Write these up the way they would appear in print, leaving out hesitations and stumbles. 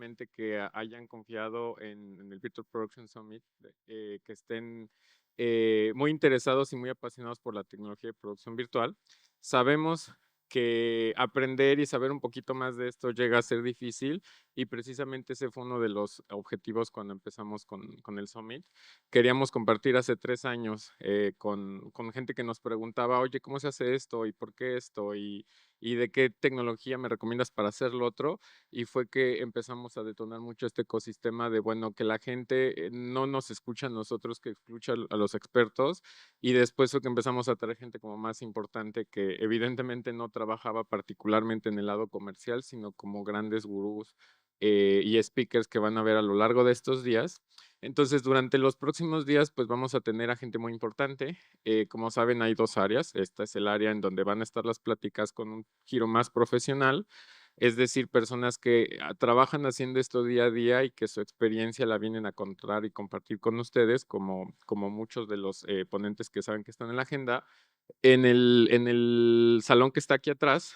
realmente que hayan confiado en el Virtual Production Summit, que estén muy interesados y muy apasionados por la tecnología de producción virtual. Sabemos que aprender y saber un poquito más de esto llega a ser difícil y precisamente ese fue uno de los objetivos cuando empezamos con el Summit. Queríamos compartir hace 3 años con gente que nos preguntaba, oye, ¿cómo se hace esto? ¿Y por qué esto? ¿Y de qué tecnología me recomiendas para hacer lo otro? Y fue que empezamos a detonar mucho este ecosistema de, bueno, que la gente no nos escucha a nosotros, que escucha a los expertos, y después fue que empezamos a traer gente como más importante que evidentemente no trabajaba particularmente en el lado comercial, sino como grandes gurús y speakers que van a ver a lo largo de estos días. Entonces, durante los próximos días, pues vamos a tener a gente muy importante. Como saben, hay dos áreas. Esta es el área en donde van a estar las pláticas con un giro más profesional, es decir, personas que trabajan haciendo esto día a día y que su experiencia la vienen a contar y compartir con ustedes, como muchos de los ponentes que saben que están en la agenda. En el salón que está aquí atrás,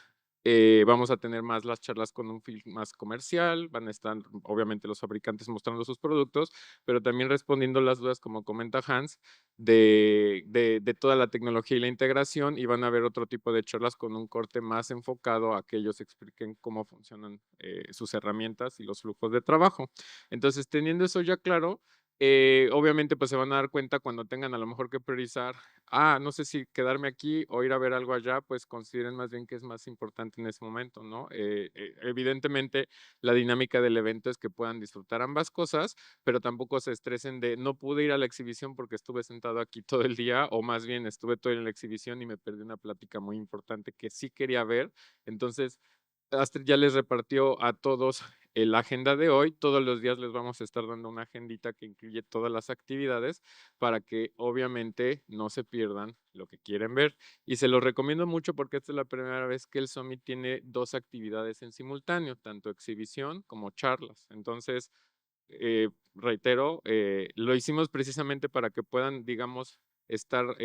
vamos a tener más las charlas con un film más comercial, van a estar obviamente los fabricantes mostrando sus productos, pero también respondiendo las dudas, como comenta Hans, de toda la tecnología y la integración, y van a haber otro tipo de charlas con un corte más enfocado a que ellos expliquen cómo funcionan sus herramientas y los flujos de trabajo. Entonces, teniendo eso ya claro, obviamente pues se van a dar cuenta cuando tengan a lo mejor que priorizar, no sé si quedarme aquí o ir a ver algo allá, pues consideren más bien que es más importante en ese momento, ¿no? Evidentemente la dinámica del evento es que puedan disfrutar ambas cosas, pero tampoco se estresen de no pude ir a la exhibición porque estuve sentado aquí todo el día, o más bien estuve todo en la exhibición y me perdí una plática muy importante que sí quería ver. Entonces, Astrid ya les repartió a todos la agenda de hoy. Todos los días les vamos a estar dando una agendita que incluye todas las actividades para que obviamente no se pierdan lo que quieren ver. Y se los recomiendo mucho porque esta es la primera vez que el Summit tiene dos actividades en simultáneo, tanto exhibición como charlas. Entonces, reitero, lo hicimos precisamente para que puedan, digamos, estar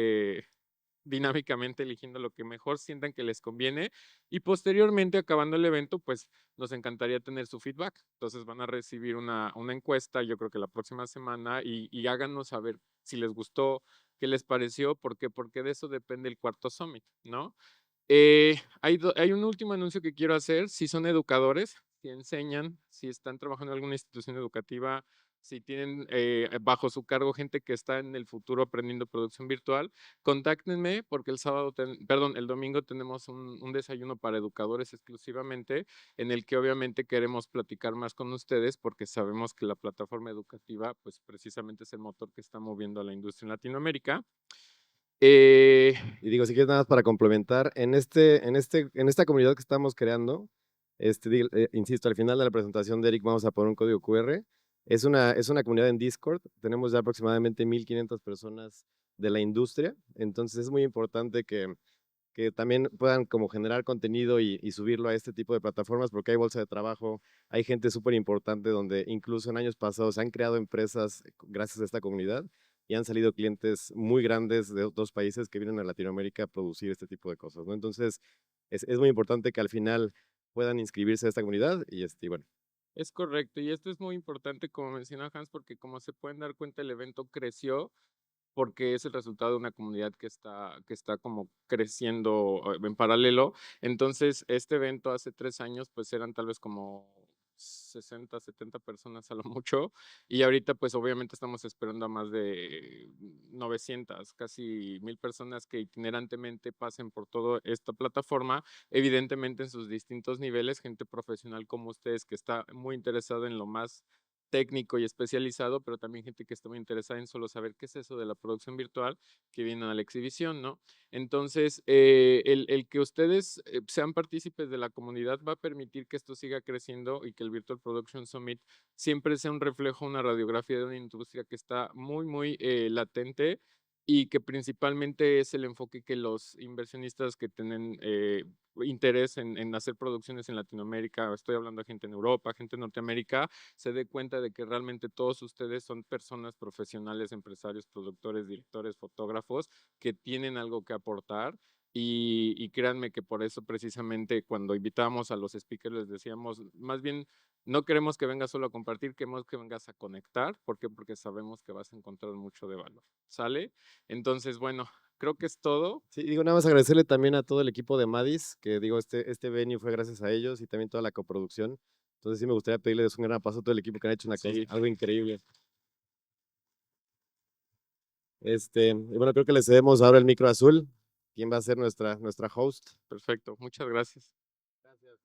dinámicamente eligiendo lo que mejor sientan que les conviene, y posteriormente, acabando el evento, pues nos encantaría tener su feedback. Entonces van a recibir una encuesta, yo creo que la próxima semana, y háganos saber si les gustó, qué les pareció, porque de eso depende el cuarto Summit, ¿no? Hay un último anuncio que quiero hacer. Si son educadores, si enseñan, si están trabajando en alguna institución educativa, si tienen bajo su cargo gente que está en el futuro aprendiendo producción virtual, contáctenme porque el domingo tenemos un desayuno para educadores exclusivamente, en el que obviamente queremos platicar más con ustedes porque sabemos que la plataforma educativa, pues precisamente es el motor que está moviendo a la industria en Latinoamérica. Eh, Y digo, si quieres nada más para complementar, en esta comunidad que estamos creando, insisto, al final de la presentación de Eric vamos a poner un código QR. Es una comunidad en Discord, tenemos ya aproximadamente 1,500 personas de la industria, entonces es muy importante que también puedan como generar contenido y subirlo a este tipo de plataformas, porque hay bolsa de trabajo, hay gente súper importante donde incluso en años pasados se han creado empresas gracias a esta comunidad y han salido clientes muy grandes de otros países que vienen a Latinoamérica a producir este tipo de cosas, ¿no? Entonces, es muy importante que al final puedan inscribirse a esta comunidad y bueno. Es correcto, y esto es muy importante, como menciona Hans, porque como se pueden dar cuenta, el evento creció porque es el resultado de una comunidad que está como creciendo en paralelo. Entonces, este evento hace 3 años, pues eran tal vez como 60, 70 personas a lo mucho, y ahorita pues obviamente estamos esperando a más de 900, casi 1000 personas que itinerantemente pasen por toda esta plataforma, evidentemente en sus distintos niveles, gente profesional como ustedes que está muy interesada en lo más técnico y especializado, pero también gente que está muy interesada en solo saber qué es eso de la producción virtual, que vienen a la exhibición, ¿no? Entonces, el que ustedes sean partícipes de la comunidad va a permitir que esto siga creciendo y que el Virtual Production Summit siempre sea un reflejo, una radiografía de una industria que está muy, muy latente, y que principalmente es el enfoque que los inversionistas que tienen interés en hacer producciones en Latinoamérica, estoy hablando de gente en Europa, gente en Norteamérica, se dé cuenta de que realmente todos ustedes son personas profesionales, empresarios, productores, directores, fotógrafos que tienen algo que aportar. Y créanme que por eso precisamente cuando invitábamos a los speakers les decíamos, más bien No queremos que vengas solo a compartir, queremos que vengas a conectar. ¿Por qué? Porque sabemos que vas a encontrar mucho de valor. ¿Sale? Entonces, bueno, creo que es todo. Sí, digo, nada más agradecerle también a todo el equipo de Madis, que digo, este venue fue gracias a ellos y también toda la coproducción. Entonces sí me gustaría pedirles un gran aplauso a todo el equipo que han hecho Sí. algo increíble. Y bueno, creo que le cedemos ahora el micro a Azul. ¿Quién va a ser nuestra host? Perfecto, muchas gracias. Gracias.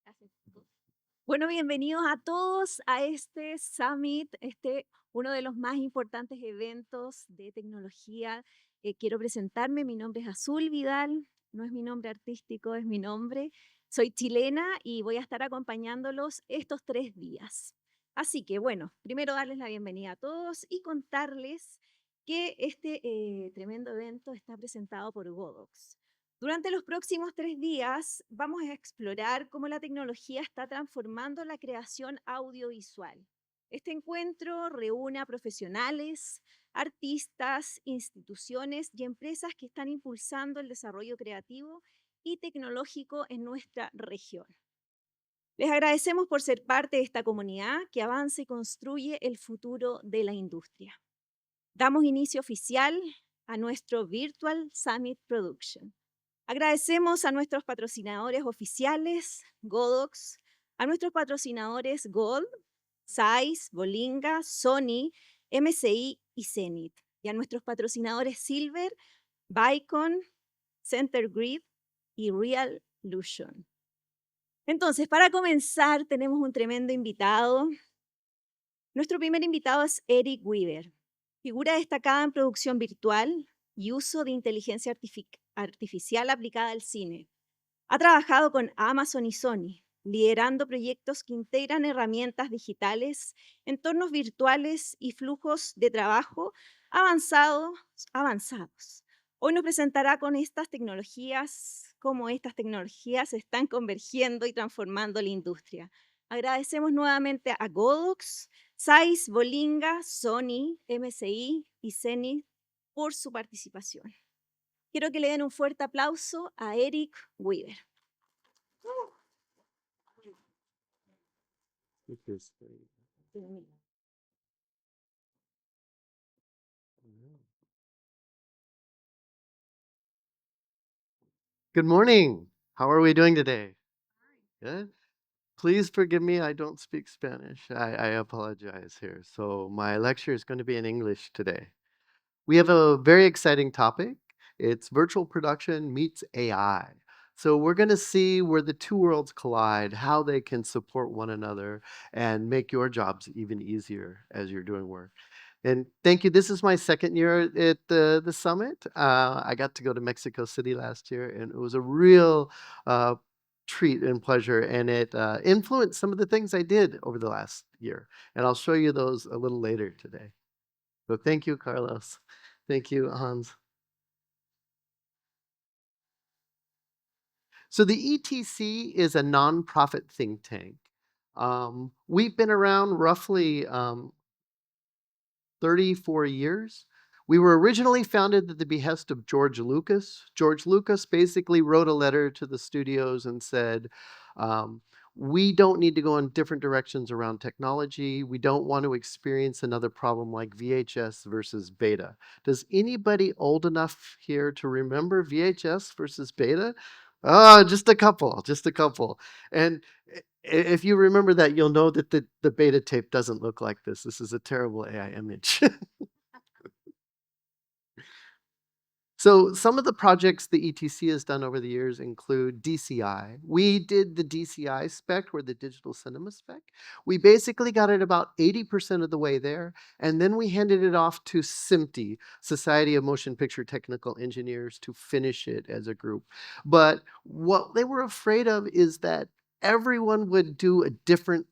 Gracias. Bueno, bienvenidos a todos a este Summit, uno de los más importantes eventos de tecnología. Quiero presentarme, mi nombre es Azul Vidal, no es mi nombre artístico, es mi nombre. Soy chilena y voy a estar acompañándolos estos 3 días. Así que bueno, primero darles la bienvenida a todos y contarles que este tremendo evento está presentado por Godox. Durante los próximos 3 días vamos a explorar cómo la tecnología está transformando la creación audiovisual. Este encuentro reúne a profesionales, artistas, instituciones y empresas que están impulsando el desarrollo creativo y tecnológico en nuestra región. Les agradecemos por ser parte de esta comunidad que avanza y construye el futuro de la industria. Damos inicio oficial a nuestro Virtual Summit Production. Agradecemos a nuestros patrocinadores oficiales, Godox, a nuestros patrocinadores Gold, Zeiss, Bolinga, Sony, MSI y Zenith, y a nuestros patrocinadores Silver, Vicon, Center Grid y Reallution. Entonces, para comenzar, tenemos un tremendo invitado. Nuestro primer invitado es Eric Weaver, figura destacada en producción virtual y uso de inteligencia artificial aplicada al cine. Ha trabajado con Amazon y Sony, liderando proyectos que integran herramientas digitales, entornos virtuales y flujos de trabajo avanzados. Hoy nos presentará con estas tecnologías, cómo estas tecnologías están convergiendo y transformando la industria. Agradecemos nuevamente a Godox, Zeiss, Bolinga, Sony, MSI y Zenith por su participación. Quiero que le den un fuerte aplauso a Eric Weaver. Good morning. How are we doing today? Good. Please forgive me, I don't speak Spanish. I apologize here. So my lecture is going to be in English today. We have a very exciting topic. It's virtual production meets AI. So we're going to see where the two worlds collide, how they can support one another, and make your jobs even easier as you're doing work. And thank you. This is my second year at the summit. I got to go to Mexico City last year, and it was a real treat and pleasure, and it influenced some of the things I did over the last year. And I'll show you those a little later today. So thank you, Carlos. Thank you, Hans. So the ETC is a nonprofit think tank. We've been around roughly 34 years. We were originally founded at the behest of George Lucas. George Lucas basically wrote a letter to the studios and said, we don't need to go in different directions around technology. We don't want to experience another problem like VHS versus beta. Does anybody old enough here to remember VHS versus beta? Just a couple. And if you remember that, you'll know that the beta tape doesn't look like this. This is a terrible AI image. So some of the projects the ETC has done over the years include DCI. We did the DCI spec, or the digital cinema spec. We basically got it about 80% of the way there, and then we handed it off to SMPTE, Society of Motion Picture Technical Engineers, to finish it as a group. But what they were afraid of is that everyone would do a different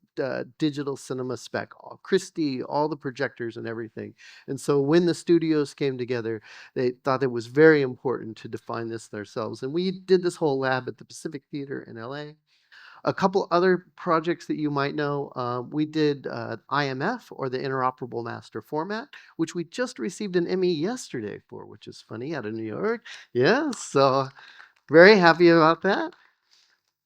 digital cinema spec, Christie, all the projectors and everything. And so when the studios came together, they thought it was very important to define this themselves. And we did this whole lab at the Pacific Theater in LA. A couple other projects that you might know, we did IMF, or the Interoperable Master Format, which we just received an Emmy yesterday for, which is funny, out of New York. Yes, so very happy about that.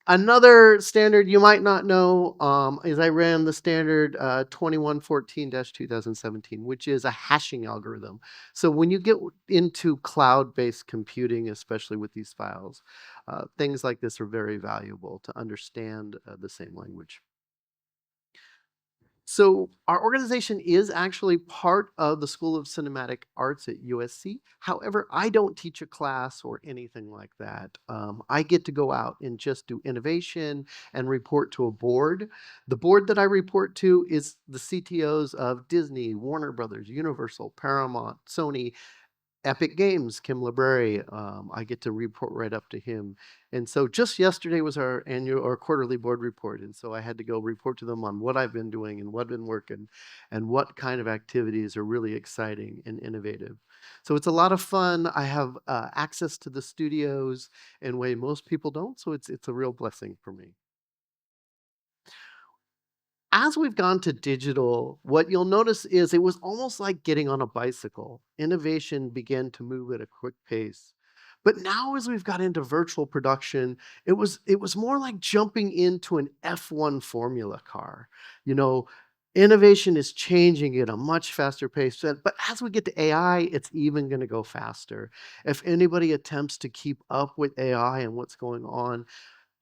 Another standard you might not know is I ran the standard 2114-2017, which is a hashing algorithm. So when you get into cloud-based computing, especially with these files, things like this are very valuable to understand the same language. So our organization is actually part of the School of Cinematic Arts at USC. However, I don't teach a class or anything like that. I get to go out and just do innovation and report to a board. The board that I report to is the CTOs of Disney, Warner Brothers, Universal, Paramount, Sony, Epic Games, Kim Library. I get to report right up to him. And so just yesterday was our annual or quarterly board report. And so I had to go report to them on what I've been doing and what been working and what kind of activities are really exciting and innovative. So it's a lot of fun. I have access to the studios in a way most people don't. So it's a real blessing for me. As we've gone to digital, what you'll notice is it was almost like getting on a bicycle. Innovation began to move at a quick pace. But now as we've got into virtual production, it was more like jumping into an F1 formula car. You know, innovation is changing at a much faster pace. But as we get to AI, it's even going to go faster. If anybody attempts to keep up with AI and what's going on,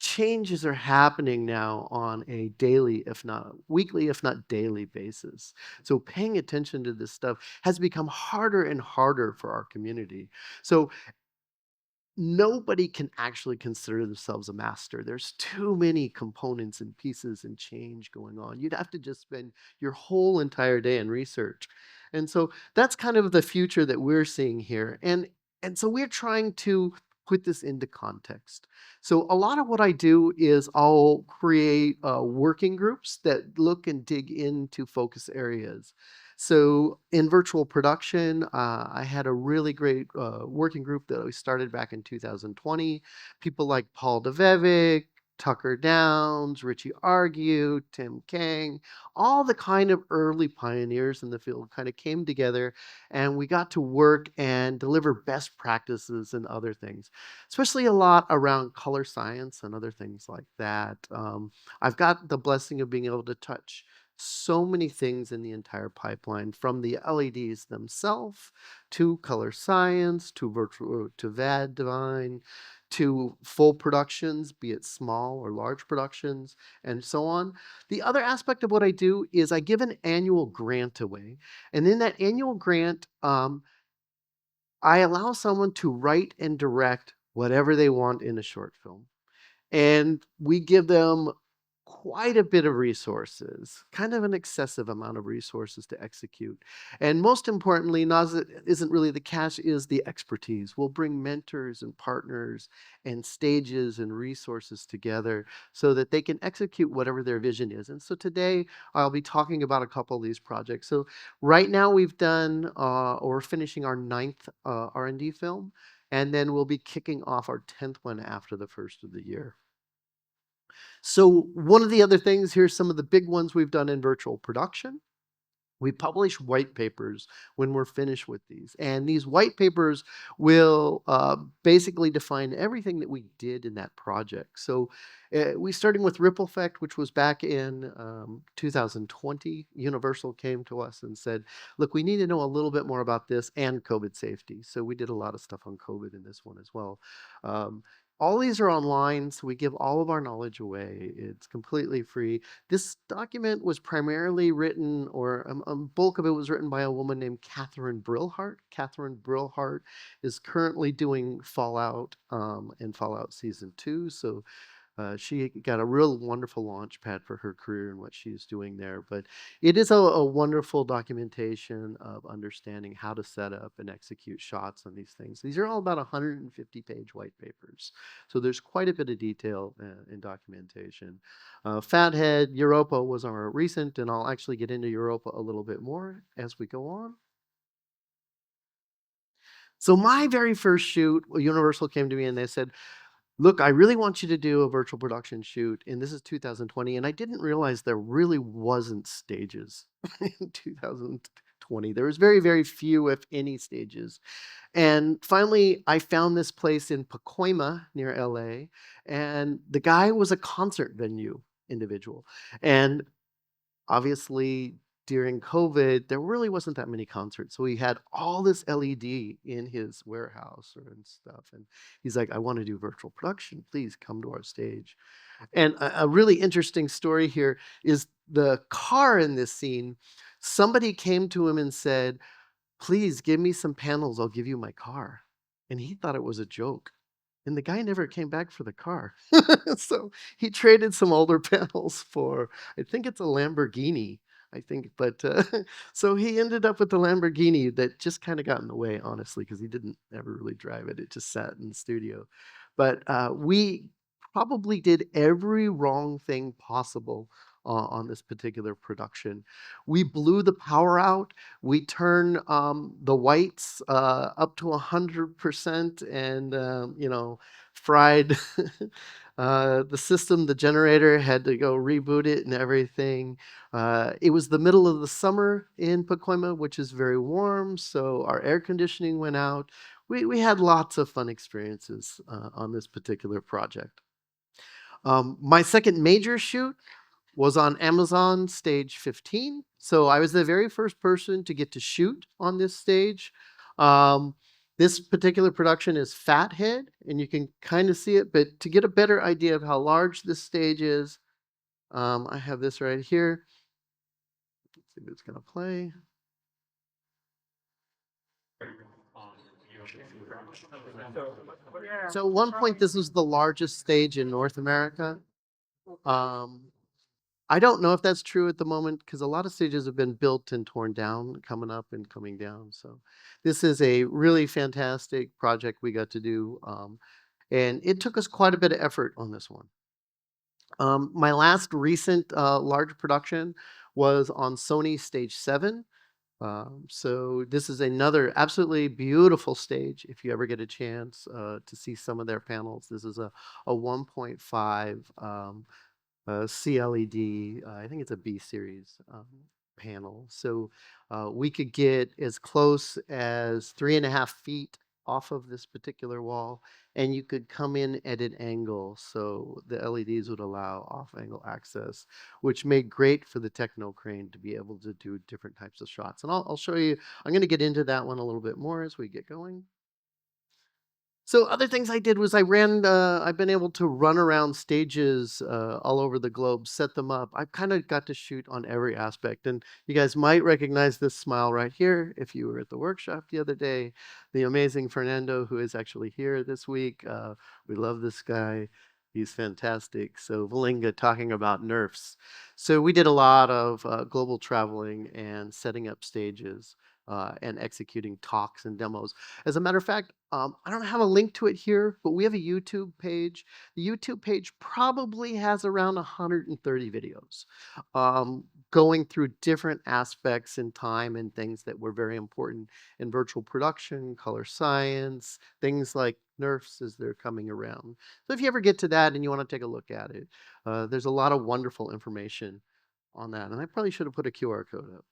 changes are happening now on a daily, if not weekly, if not daily basis. So paying attention to this stuff has become harder and harder for our community. So nobody can actually consider themselves a master. There's too many components and pieces and change going on. You'd have to just spend your whole entire day in research. And so that's kind of the future that we're seeing here. And so we're trying to put this into context. So a lot of what I do is I'll create working groups that look and dig into focus areas. So in virtual production, I had a really great working group that we started back in 2020. People like Paul DeVevick, Tucker Downs, Richie Argue, Tim Kang, all the kind of early pioneers in the field kind of came together, and we got to work and deliver best practices and other things, especially a lot around color science and other things like that. I've got the blessing of being able to touch so many things in the entire pipeline, from the LEDs themselves to color science to virtual to VAD Divine to full productions, be it small or large productions, and so on. The other aspect of what I do is I give an annual grant away. And in that annual grant, I allow someone to write and direct whatever they want in a short film. And we give them quite a bit of resources, kind of an excessive amount of resources to execute. And most importantly, isn't really the cash, is the expertise. We'll bring mentors and partners and stages and resources together so that they can execute whatever their vision is. And so today I'll be talking about a couple of these projects. So right now we've done or finishing our 9th R&D film, and then we'll be kicking off our 10th one after the first of the year. So one of the other things, here's some of the big ones we've done in virtual production. We publish white papers when we're finished with these. And these white papers will basically define everything that we did in that project. So we starting with Ripple Effect, which was back in 2020. Universal came to us and said, look, we need to know a little bit more about this and COVID safety. So we did a lot of stuff on COVID in this one as well. All these are online, so we give all of our knowledge away. It's completely free. This document was primarily written, or a bulk of it was written by a woman named Catherine Brillhart. Catherine Brillhart is currently doing Fallout and Fallout Season 2, so she got a real wonderful launch pad for her career and what she's doing there. But it is a wonderful documentation of understanding how to set up and execute shots on these things. These are all about 150-page white papers. So there's quite a bit of detail in documentation. Fathead, Europa was our recent, and I'll actually get into Europa a little bit more as we go on. So my very first shoot, Universal came to me and they said, look, I really want you to do a virtual production shoot, and this is 2020, and I didn't realize there really wasn't stages in 2020 20. There was very, very few, if any, stages. And finally, I found this place in Pacoima near LA, and the guy was a concert venue individual. And obviously, during COVID, there really wasn't that many concerts. So he had all this LED in his warehouse and stuff. And he's like, I want to do virtual production. Please come to our stage. And a really interesting story here is the car in this scene. Somebody came to him and said, please give me some panels. I'll give you my car. And he thought it was a joke. And the guy never came back for the car. So he traded some older panels for, I think it's a Lamborghini, I think. But so he ended up with the Lamborghini that just kind of got in the way, honestly, because he didn't ever really drive it. It just sat in the studio. But we probably did every wrong thing possible on this particular production. We blew the power out. We turned the whites up to 100% and, fried the system. The generator had to go reboot it and everything. It was the middle of the summer in Pacoima, which is very warm, so our air conditioning went out. We had lots of fun experiences on this particular project. My second major shoot was on Amazon Stage 15. So I was the very first person to get to shoot on this stage. This particular production is Fathead, and you can kind of see it, but to get a better idea of how large this stage is, I have this right here. Let's see if it's going to play. So at one point, this was the largest stage in North America. I don't know if that's true at the moment because a lot of stages have been built and torn down, coming up and coming down. So this is a really fantastic project we got to do. And it took us quite a bit of effort on this one. My last recent large production was on Sony Stage 7. So this is another absolutely beautiful stage. If you ever get a chance to see some of their panels, this is a 1.5 CLED, I think it's a B series panel. So we could get as close as 3.5 feet off of this particular wall, and you could come in at an angle. So the LEDs would allow off-angle access, which made great for the techno crane to be able to do different types of shots. And I'll show you, I'm going to get into that one a little bit more as we get going. So other things I did was I've been able to run around stages all over the globe, set them up. I've kind of got to shoot on every aspect. And you guys might recognize this smile right here if you were at the workshop the other day. The amazing Fernando, who is actually here this week. We love this guy. He's fantastic. So Valinga talking about nerfs. So we did a lot of global traveling and setting up stages. And executing talks and demos. As a matter of fact, I don't have a link to it here, but we have a YouTube page. The YouTube page probably has around 130 videos going through different aspects in time and things that were very important in virtual production, color science, things like nerfs as they're coming around. So if you ever get to that and you want to take a look at it, there's a lot of wonderful information on that. And I probably should have put a QR code up.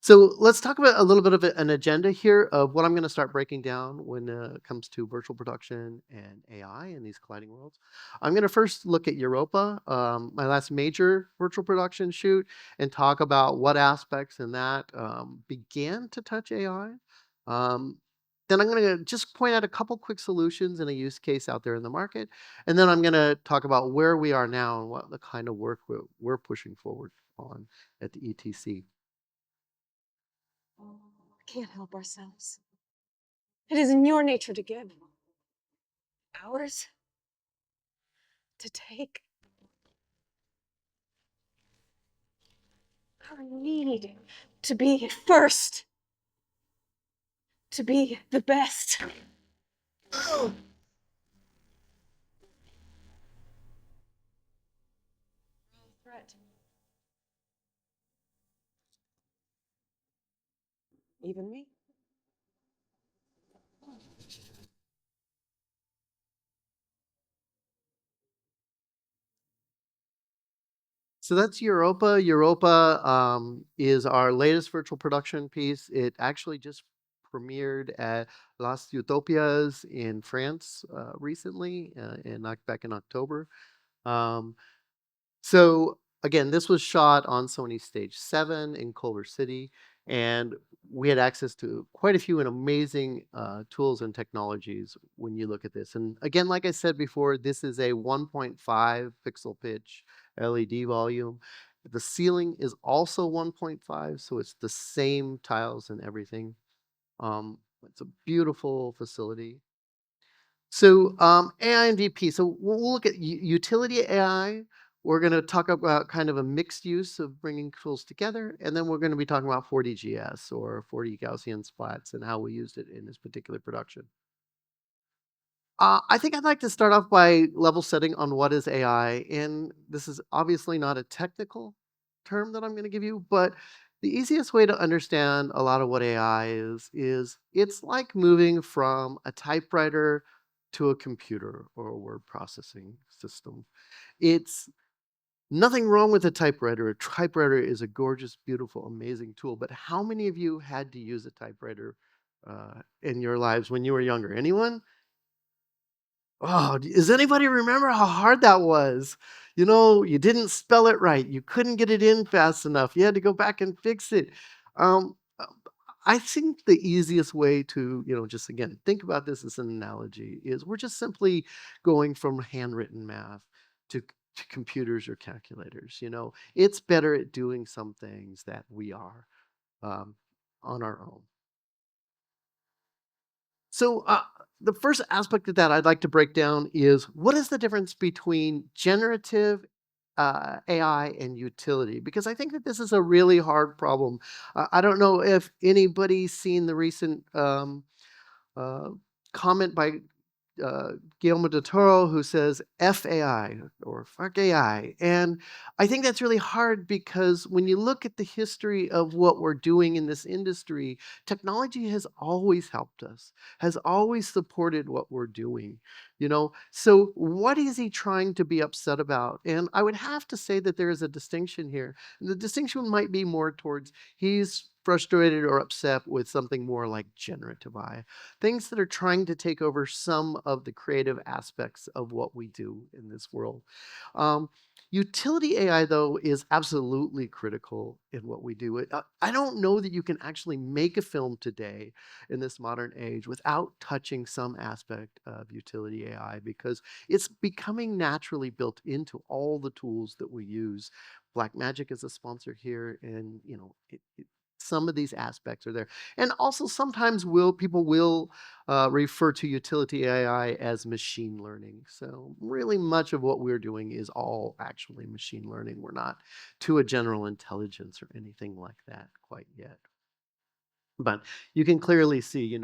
So let's talk about a little bit of an agenda here of what I'm going to start breaking down when it comes to virtual production and AI in these colliding worlds. I'm going to first look at Europa, my last major virtual production shoot, and talk about what aspects in that began to touch AI. Then I'm going to just point out a couple quick solutions and a use case out there in the market. And then I'm going to talk about where we are now and what the kind of work we're pushing forward on at the ETC. We can't help ourselves. It is in your nature to give. Ours to take. Our need to be first. To be the best. Threat. Even me. So that's Europa. Europa is our latest virtual production piece. It actually just premiered at Las Utopias in France recently, back in October. Um, so again, this was shot on Sony Stage 7 in Culver City, and we had access to quite a few and amazing tools and technologies when you look at this. And again, like I said before, this is a 1.5 pixel pitch LED volume. The ceiling is also 1.5, so it's the same tiles and everything. It's a beautiful facility. So AI and VP. So we'll look at utility AI. We're going to talk about kind of a mixed use of bringing tools together. And then we're going to be talking about 4D-GS or 4D Gaussian Splats and how we used it in this particular production. I think I'd like to start off by level setting on what is AI. And this is obviously not a technical term that I'm going to give you, but the easiest way to understand a lot of what AI is it's like moving from a typewriter to a computer or a word processing system. It's nothing wrong with a typewriter. A typewriter is a gorgeous, beautiful, amazing tool. But how many of you had to use a typewriter in your lives when you were younger? Anyone? Oh, does anybody remember how hard that was? You know, you didn't spell it right. You couldn't get it in fast enough. You had to go back and fix it. I think the easiest way to, just again, think about this as an analogy is we're just simply going from handwritten math to computers or calculators. It's better at doing some things that we are on our own. So the first aspect of that I'd like to break down is what is the difference between generative AI and utility? Because I think that this is a really hard problem. I don't know if anybody's seen the recent uh, comment by Guillermo del Toro, who says FAI or fuck AI. And I think that's really hard because when you look at the history of what we're doing in this industry, technology has always helped us, has always supported what we're doing. So what is he trying to be upset about? And I would have to say that there is a distinction here. The distinction might be more towards he's frustrated or upset with something more like generative AI, things that are trying to take over some of the creative aspects of what we do in this world. Utility AI, though, is absolutely critical in what we do. I don't know that you can actually make a film today in this modern age without touching some aspect of utility AI because it's becoming naturally built into all the tools that we use. Blackmagic is a sponsor here, and some of these aspects are there. And also sometimes people will refer to utility AI as machine learning. So really much of what we're doing is all actually machine learning. We're not to a general intelligence or anything like that quite yet. But you can clearly see,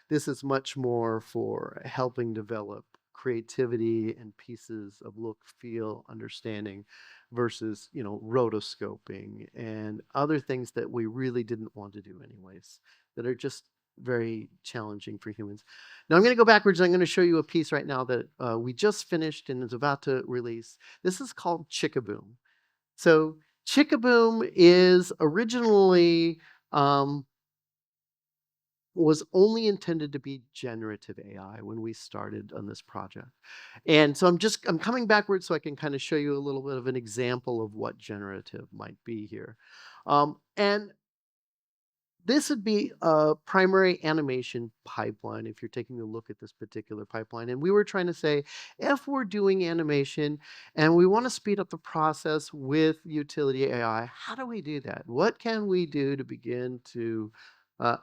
this is much more for helping develop creativity and pieces of look, feel, understanding versus, rotoscoping and other things that we really didn't want to do anyways, that are just very challenging for humans. Now I'm going to go backwards. I'm going to show you a piece right now that we just finished and is about to release. This is called Chickaboom. So Chickaboom is originally was only intended to be generative AI when we started on this project. And so I'm coming backwards so I can kind of show you a little bit of an example of what generative might be here. And this would be a primary animation pipeline if you're taking a look at this particular pipeline. And we were trying to say, if we're doing animation and we want to speed up the process with utility AI, how do we do that? What can we do to begin to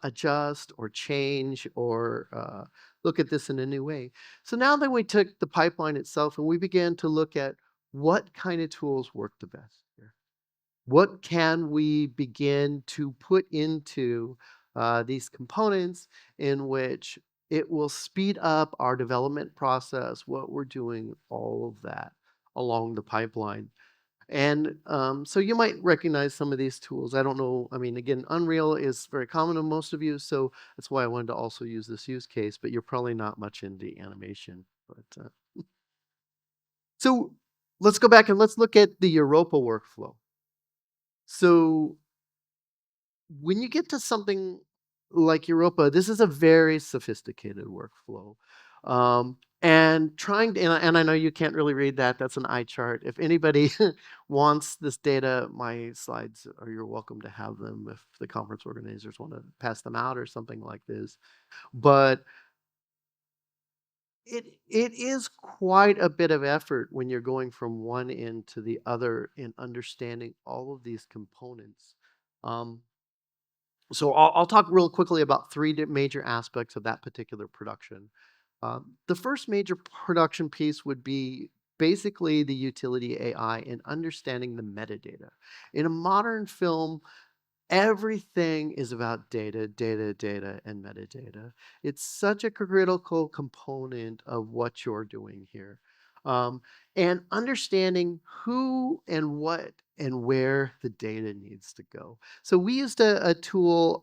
adjust or change or look at this in a new way? So now that we took the pipeline itself and we began to look at what kind of tools work the best here. What can we begin to put into these components in which it will speed up our development process, what we're doing, all of that along the pipeline. And so you might recognize some of these tools. I don't know. I mean, again, Unreal is very common to most of you, so that's why I wanted to also use this use case, but you're probably not much into animation. But so let's go back and let's look at the Europa workflow. So when you get to something like Europa, this is a very sophisticated workflow. And and I know you can't really read that. That's an eye chart. If anybody wants this data, my slides you're welcome to have them if the conference organizers want to pass them out or something like this. But it is quite a bit of effort when you're going from one end to the other in understanding all of these components. So I'll talk real quickly about three major aspects of that particular production. The first major production piece would be basically the utility AI and understanding the metadata. In a modern film, everything is about data, data, data, and metadata. It's such a critical component of what you're doing here. And understanding who and what and where the data needs to go. So we used a tool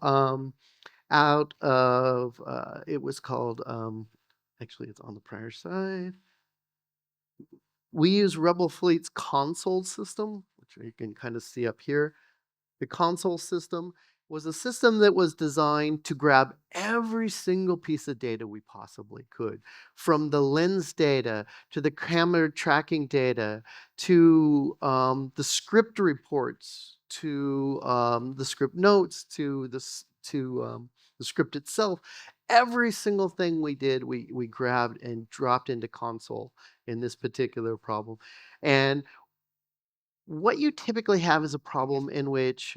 out of, it was called, actually it's on the prior side. We use Rebel Fleet's console system, which you can kind of see up here. The console system was a system that was designed to grab every single piece of data we possibly could, from the lens data to the camera tracking data to the script reports to the script notes to the script itself. Every single thing we did, we grabbed and dropped into console in this particular problem. And what you typically have is a problem in which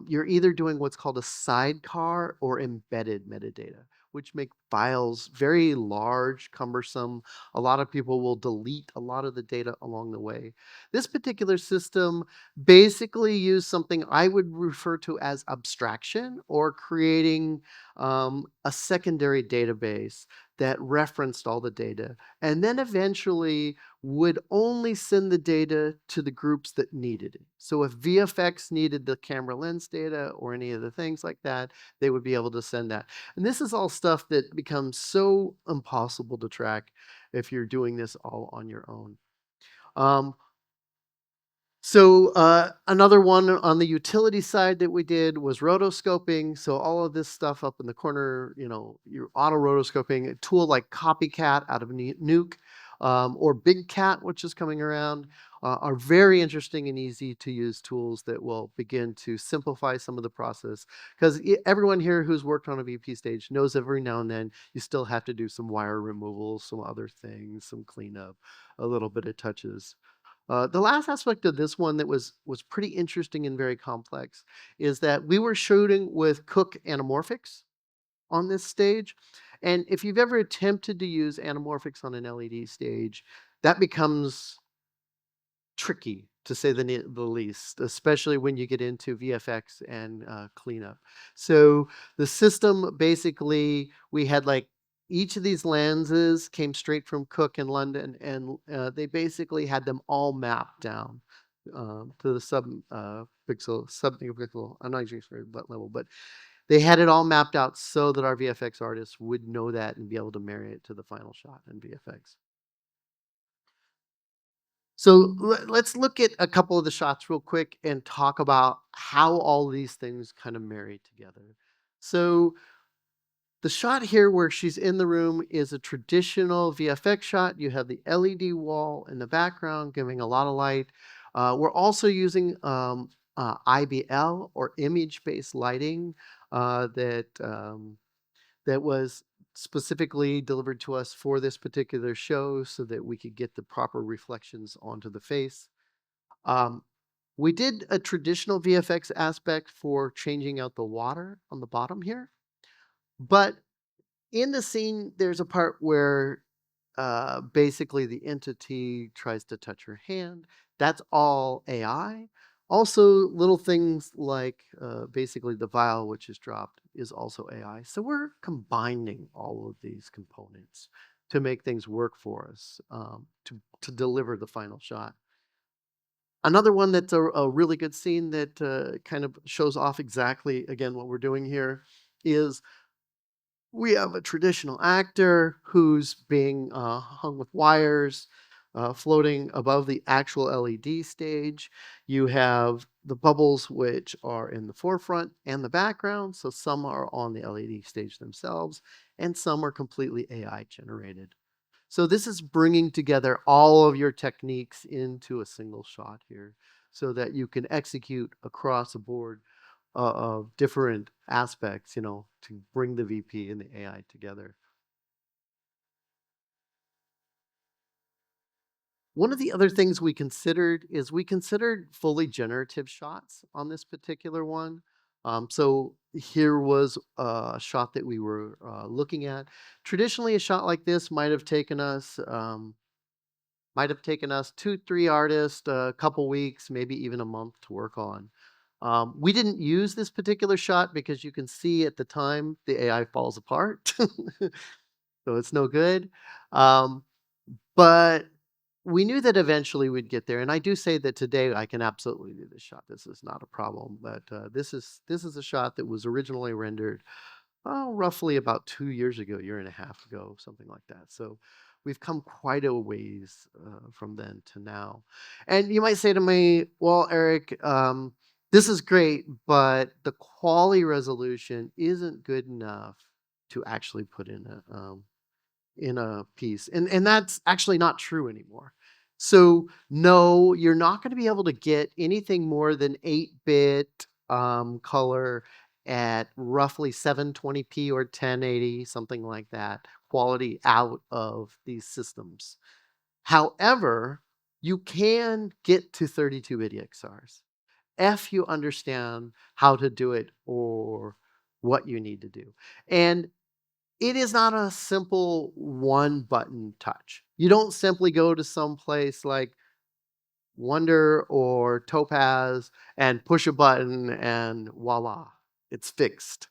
you're either doing what's called a sidecar or embedded metadata, which make files very large, cumbersome. A lot of people will delete a lot of the data along the way. This particular system basically used something I would refer to as abstraction, or creating a secondary database that referenced all the data, and then eventually would only send the data to the groups that needed it. So if VFX needed the camera lens data or any of the things like that, they would be able to send that. And this is all stuff that becomes so impossible to track if you're doing this all on your own. So another one on the utility side that we did was rotoscoping. So all of this stuff up in the corner, your auto rotoscoping, a tool like Copycat out of Nuke, or Big Cat, which is coming around, are very interesting and easy to use tools that will begin to simplify some of the process. Because everyone here who's worked on a VP stage knows every now and then you still have to do some wire removal, some other things, some cleanup, a little bit of touches. The last aspect of this one that was pretty interesting and very complex is that we were shooting with Cook anamorphics on this stage. And if you've ever attempted to use anamorphics on an LED stage, that becomes tricky, to say the least, especially when you get into VFX and cleanup. So the system, basically, we had like each of these lenses came straight from Cook in London, and they basically had them all mapped down to the sub-pixel. I'm not sure what level, but they had it all mapped out so that our VFX artists would know that and be able to marry it to the final shot in VFX. So let's look at a couple of the shots real quick and talk about how all these things kind of marry together. So the shot here where she's in the room is a traditional VFX shot. You have the LED wall in the background giving a lot of light. We're also using IBL, or image-based lighting, that was specifically delivered to us for this particular show so that we could get the proper reflections onto the face. We did a traditional VFX aspect for changing out the water on the bottom here. But in the scene, there's a part where basically the entity tries to touch her hand. That's all AI. Also, little things like basically the vial which is dropped is also AI. So we're combining all of these components to make things work for us, to deliver the final shot. Another one that's a really good scene that kind of shows off exactly, again, what we're doing here is we have a traditional actor who's being hung with wires. floating above the actual LED stage. You have the bubbles, which are in the forefront and the background. So some are on the LED stage themselves, and some are completely AI generated. So this is bringing together all of your techniques into a single shot here so that you can execute across a board of different aspects, to bring the VP and the AI together. One of the other things we considered is we considered fully generative shots on this particular one. So here was a shot that we were looking at. Traditionally, a shot like this might have taken us 2-3 artists, a couple weeks, maybe even a month to work on. We didn't use this particular shot because you can see at the time the AI falls apart. So it's no good. But we knew that eventually we'd get there. And I do say that today I can absolutely do this shot. This is not a problem. But this is a shot that was originally rendered roughly about 2 years ago, year and a half ago, something like that. So we've come quite a ways from then to now. And you might say to me, well, Eric, this is great, but the quality resolution isn't good enough to actually put in a piece. And that's actually not true anymore. So no, you're not going to be able to get anything more than 8-bit color at roughly 720p or 1080, something like that, quality out of these systems. However, you can get to 32-bit EXRs if you understand how to do it or what you need to do. And it is not a simple one button touch. You don't simply go to some place like Wonder or Topaz and push a button and voila, it's fixed.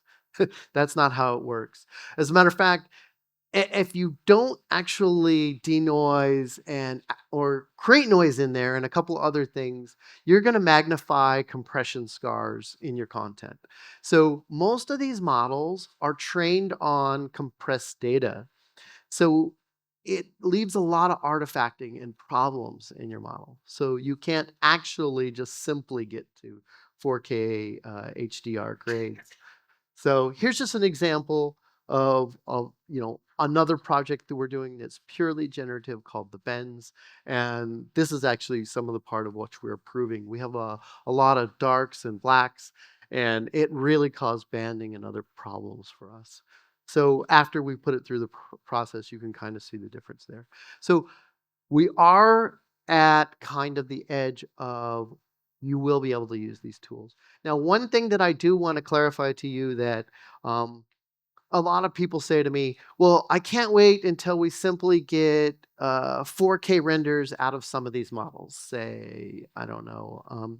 That's not how it works. As a matter of fact, if you don't actually denoise or create noise in there and a couple other things, you're going to magnify compression scars in your content. So most of these models are trained on compressed data. So it leaves a lot of artifacting and problems in your model. So you can't actually just simply get to 4K HDR grades. So here's just an example of another project that we're doing that's purely generative called the bends. And this is actually some of the part of what we're proving. We have a lot of darks and blacks, and it really caused banding and other problems for us. So after we put it through the process, you can kind of see the difference there. So we are at kind of the edge of you will be able to use these tools. Now, one thing that I do want to clarify to you that a lot of people say to me, well, I can't wait until we simply get 4K renders out of some of these models. Say, I don't know,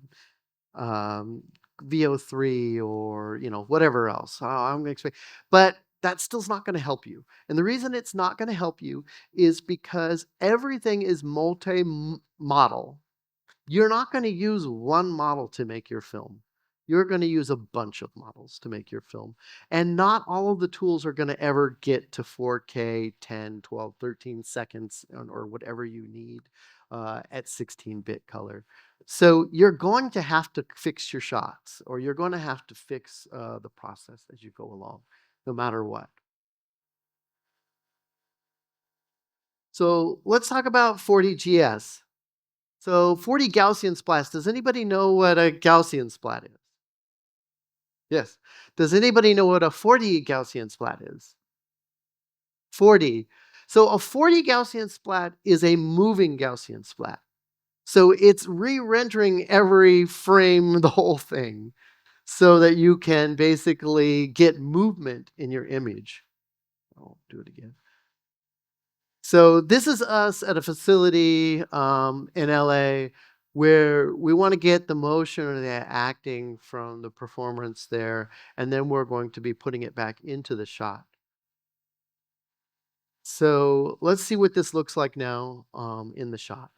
VO3 or, whatever else. I'm going to expect, but that still's not going to help you. And the reason it's not going to help you is because everything is multi-model. You're not going to use one model to make your film. You're going to use a bunch of models to make your film. And not all of the tools are going to ever get to 4K, 10, 12, 13 seconds, or whatever you need at 16-bit color. So you're going to have to fix your shots, or you're going to have to fix the process as you go along, no matter what. So let's talk about 40GS. So 40 Gaussian splats. Does anybody know what a Gaussian splat is? Yes. Does anybody know what a 40 Gaussian splat is? 40. So a 40 Gaussian splat is a moving Gaussian splat. So it's re-rendering every frame, the whole thing, so that you can basically get movement in your image. I'll do it again. So this is us at a facility in LA where we want to get the motion or the acting from the performance there, and then we're going to be putting it back into the shot. So let's see what this looks like now in the shot.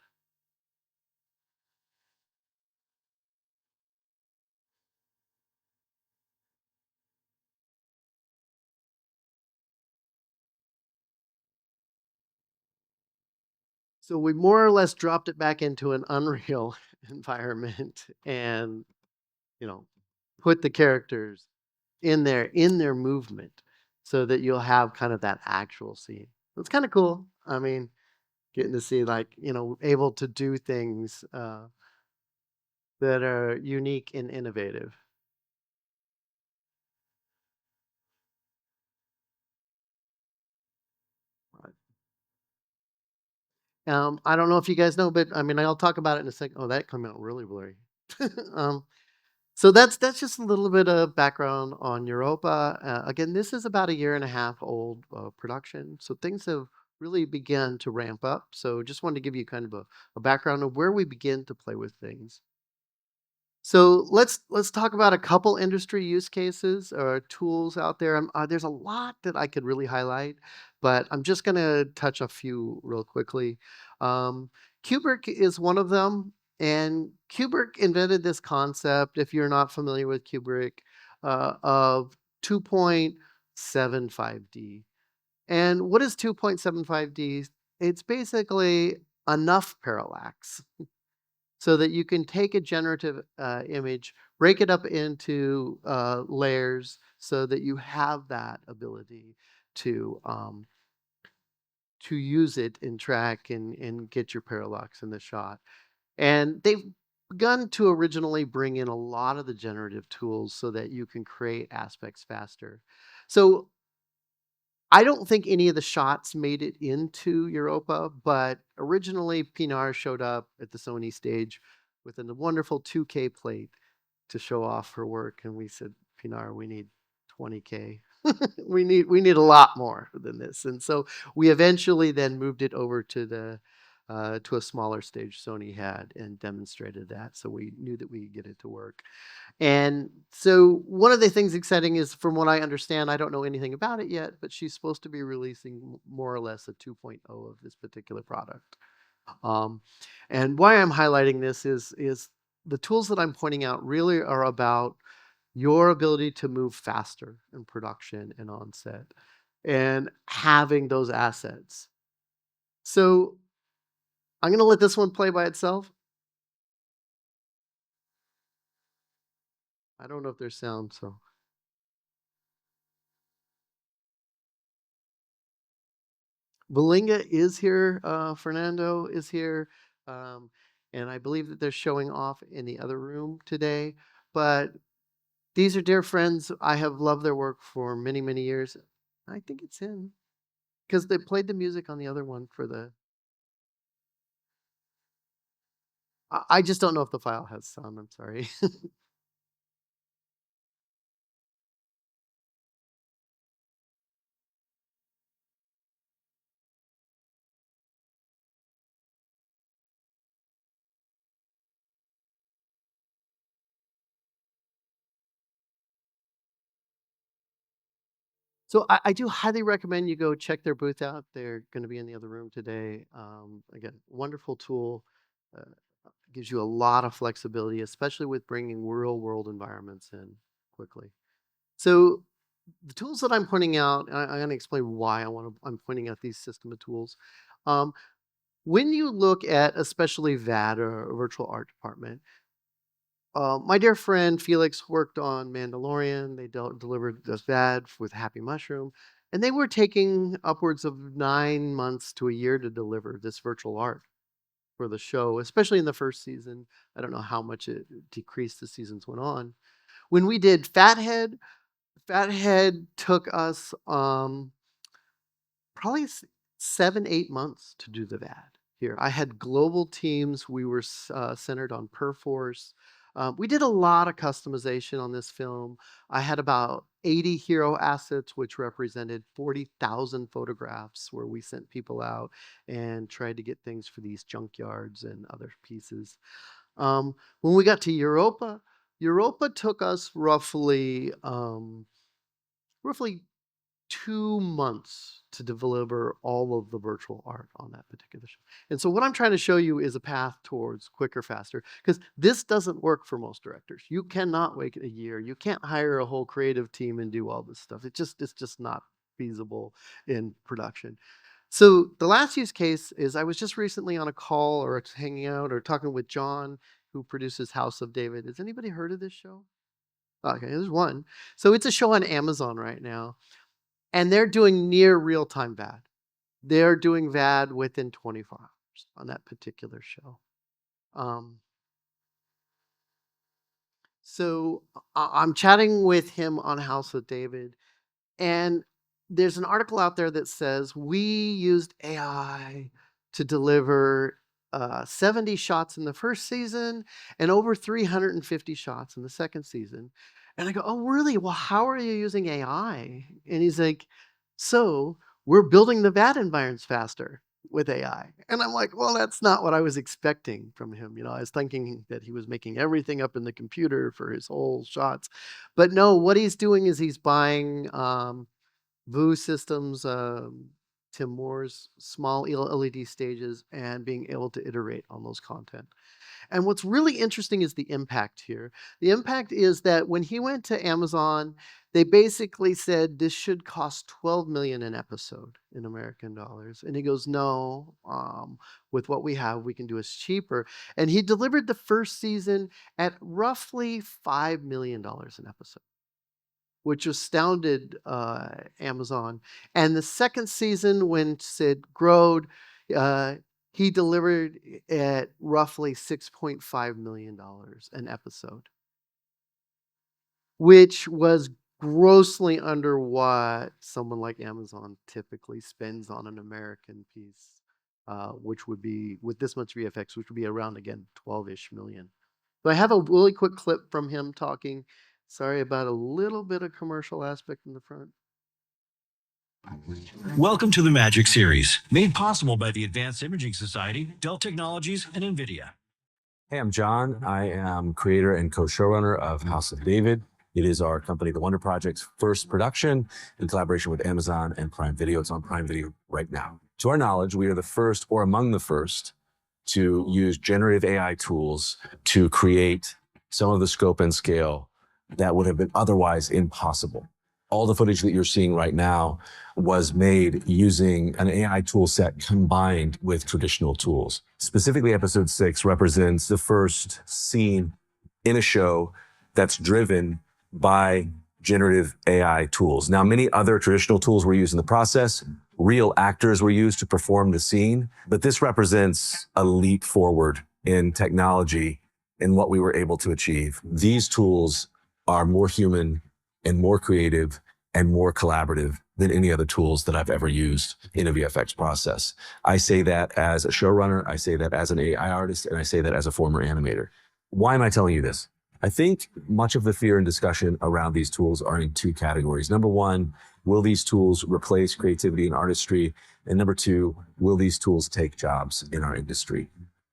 So we more or less dropped it back into an Unreal environment and, you know, put the characters in their movement so that you'll have kind of that actual scene. It's kind of cool. I mean, getting to see like, able to do things that are unique and innovative. I don't know if you guys know, but I mean, I'll talk about it in a second. Oh, that came out really blurry. um, so that's just a little bit of background on Europa. Again, this is about a year and a half old production, so things have really begun to ramp up. So just wanted to give you kind of a background of where we begin to play with things. So let's talk about a couple industry use cases or tools out there. There's a lot that I could really highlight, but I'm just going to touch a few real quickly. Um, Kubrick is one of them, and Kubrick invented this concept. If you're not familiar with Kubrick, of 2.75D. And what is 2.75D? It's basically enough parallax so that you can take a generative image, break it up into layers so that you have that ability to use it and track and get your parallax in the shot. And they've begun to originally bring in a lot of the generative tools so that you can create aspects faster. So I don't think any of the shots made it into Europa, but originally Pinar showed up at the Sony Stage with a wonderful 2K plate to show off her work, and we said, Pinar, we need 20K. we need a lot more than this, and so we eventually then moved it over to a smaller stage Sony had and demonstrated that, so we knew that we could get it to work. And so one of the things exciting is, from what I understand, I don't know anything about it yet, but she's supposed to be releasing more or less a 2.0 of this particular product. Um, and why I'm highlighting this is the tools that I'm pointing out really are about your ability to move faster in production and on set and having those assets. So I'm going to let this one play by itself. I don't know if there's sound, so. Belinga is here, Fernando is here, and I believe that they're showing off in the other room today. But these are dear friends. I have loved their work for many, many years. I think it's in because they played the music on the other one for the. I just don't know if the file has sound. I'm sorry. So I do highly recommend you go check their booth out. They're going to be in the other room today. Again, wonderful tool. Uh, Gives you a lot of flexibility, especially with bringing real world environments in quickly. So the tools that I'm pointing out, I'm going to explain why I'm pointing out these system of tools. Um, when you look at especially VAD or virtual art department, my dear friend Felix worked on Mandalorian. They delivered this VAD with Happy Mushroom, and they were taking upwards of 9 months to a year to deliver this virtual art for the show, especially in the first season. I don't know how much it decreased as seasons went on. When we did Fathead took us probably 7, 8 months to do the VAD here. I had global teams. We were centered on Perforce. We did a lot of customization on this film. I had about 80 hero assets, which represented 40,000 photographs, where we sent people out and tried to get things for these junkyards and other pieces. When we got to Europa took us roughly 2 months to deliver all of the virtual art on that particular show. And so what I'm trying to show you is a path towards quicker, faster, because this doesn't work for most directors. You cannot wait a year. You can't hire a whole creative team and do all this stuff. It's just not feasible in production. So the last use case is I was just recently on a call or hanging out or talking with John, who produces House of David. Has anybody heard of this show? Okay, there's one. So it's a show on Amazon right now, and they're doing near real-time VAD. They're doing VAD within 24 hours on that particular show. So I'm chatting with him on House of David, and there's an article out there that says we used AI to deliver 70 shots in the first season and over 350 shots in the second season. And I go, oh, really? Well, how are you using AI? And he's like, so we're building the VAD environments faster with AI. And I'm like, well, that's not what I was expecting from him. I was thinking that he was making everything up in the computer for his whole shots. But no, what he's doing is he's buying VU systems, Tim Moore's small LED stages, and being able to iterate on those content. And what's really interesting is the impact here. The impact is that when he went to Amazon, they basically said this should cost $12 million an episode in American dollars. And he goes, no, with what we have, we can do it cheaper. And he delivered the first season at roughly $5 million an episode, which astounded Amazon. And the second season, when Sid growed, he delivered at roughly $6.5 million an episode, which was grossly under what someone like Amazon typically spends on an American piece, which would be, with this much VFX, which would be around, again, 12-ish million. So I have a really quick clip from him talking. Sorry about a little bit of commercial aspect in the front. Welcome to the Magic Series, made possible by the Advanced Imaging Society, Dell Technologies, and NVIDIA. Hey, I'm John. I am creator and co-showrunner of House of David. It is our company, The Wonder Project's first production in collaboration with Amazon and Prime Video. It's on Prime Video right now. To our knowledge, we are the first or among the first to use generative AI tools to create some of the scope and scale that would have been otherwise impossible. All the footage that you're seeing right now was made using an AI tool set combined with traditional tools. Specifically, episode 6 represents the first scene in a show that's driven by generative AI tools. Now, many other traditional tools were used in the process. Real actors were used to perform the scene, but this represents a leap forward in technology in what we were able to achieve. These tools are more human and more creative and more collaborative than any other tools that I've ever used in a VFX process. I say that as a showrunner, I say that as an AI artist, and I say that as a former animator. Why am I telling you this? I think much of the fear and discussion around these tools are in two categories. Number one, will these tools replace creativity and artistry? And number two, will these tools take jobs in our industry?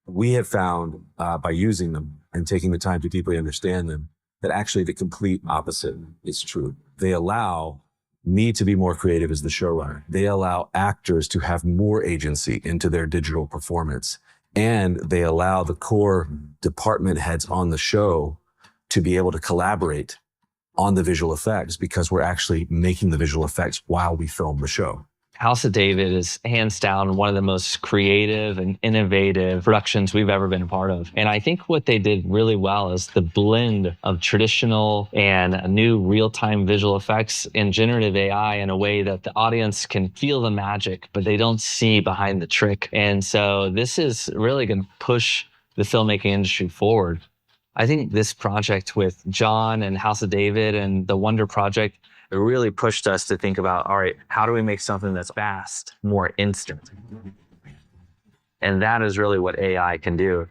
We have found by using them and taking the time to deeply understand them, that actually the complete opposite is true. They allow me to be more creative as the showrunner. They allow actors to have more agency into their digital performance. And they allow the core department heads on the show to be able to collaborate on the visual effects because we're actually making the visual effects while we film the show. House of David is hands down one of the most creative and innovative productions we've ever been a part of. And I think what they did really well is the blend of traditional and new real-time visual effects and generative AI in a way that the audience can feel the magic, but they don't see behind the trick. And so this is really going to push the filmmaking industry forward. I think this project with John and House of David and the Wonder Project, it really pushed us to think about, all right, how do we make something that's fast, more instant? And that is really what AI can do.